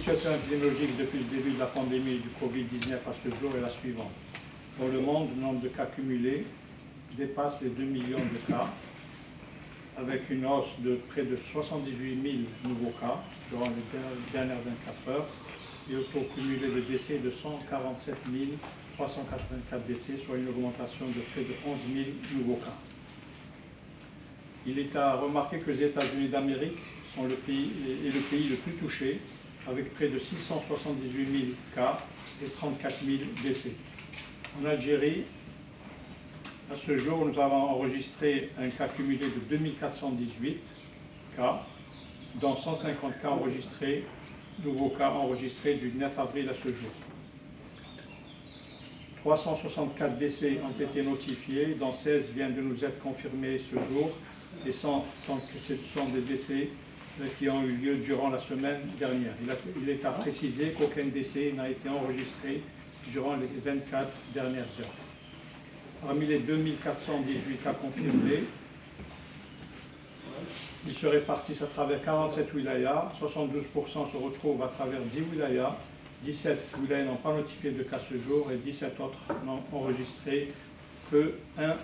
situation épidémiologique depuis le début de la pandémie du Covid-19 à ce jour est la suivante. Dans le monde, le nombre de cas cumulés dépasse les 2 millions de cas, avec une hausse de près de 78 000 nouveaux cas durant les dernières 24 heures et au taux cumulé de décès de 147 384 décès, soit une augmentation de près de 11 000 nouveaux cas. Il est à remarquer que les États-Unis d'Amérique sont le pays le plus touché, avec près de 678 000 cas et 34 000 décès. En Algérie, à ce jour, nous avons enregistré un cas cumulé de 2418 cas, dont 150 cas enregistrés, nouveaux cas enregistrés du 9 avril à ce jour. 364 décès ont été notifiés, dont 16 viennent de nous être confirmés ce jour, et ce sont des décès qui ont eu lieu durant la semaine dernière. Il est à préciser qu'aucun décès n'a été enregistré durant les 24 dernières heures. Parmi les 2418 cas confirmés, ils se répartissent à travers 47 wilayas, 72% se retrouvent à travers 10 wilayas, 17 wilayas n'ont pas notifié de cas ce jour et 17 autres n'ont enregistré que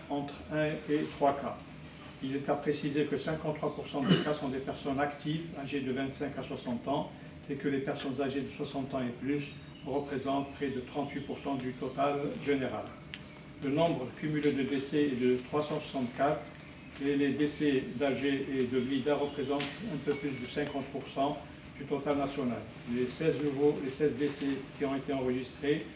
entre 1 et 3 cas. Il est à préciser que 53% des cas sont des personnes actives, âgées de 25 à 60 ans, et que les personnes âgées de 60 ans et plus représentent près de 38% du total général. Le nombre cumulé de décès est de 364 et les décès d'Alger et de Blida représentent un peu plus de 50% du total national. Les 16 décès qui ont été enregistrés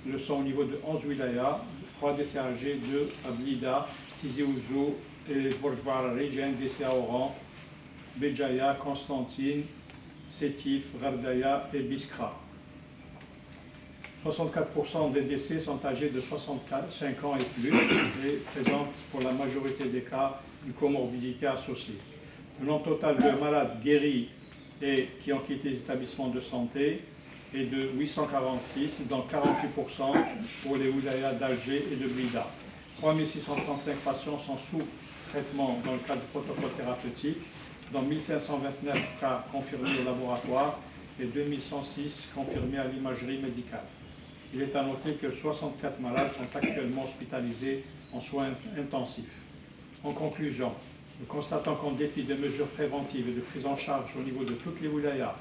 le sont au niveau de 11 wilayas, 3 décès à Alger, 2 à Blida, Tizi Ouzou et Borj-Barari, un décès à Oran, Béjaïa, Constantine, Sétif, Gardaya et Biskra. 64% des décès sont âgés de 65 ans et plus et présentent pour la majorité des cas une comorbidité associée. Le nombre total de malades guéris et qui ont quitté les établissements de santé est de 846, dont 48% pour les wilayas d'Alger et de Blida. 3635 patients sont sous traitement dans le cadre du protocole thérapeutique, dont 1529 cas confirmés au laboratoire et 2106 confirmés à l'imagerie médicale. Il est à noter que 64 malades sont actuellement hospitalisés en soins intensifs. En conclusion, nous constatons qu'en dépit des mesures préventives et de prise en charge au niveau de toutes les wilayas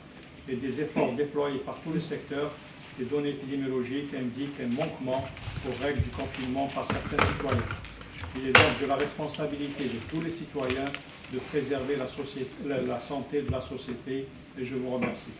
et des efforts déployés par tous les secteurs, les données épidémiologiques indiquent un manquement aux règles du confinement par certains citoyens. Il est donc de la responsabilité de tous les citoyens de préserver la santé de la société et je vous remercie.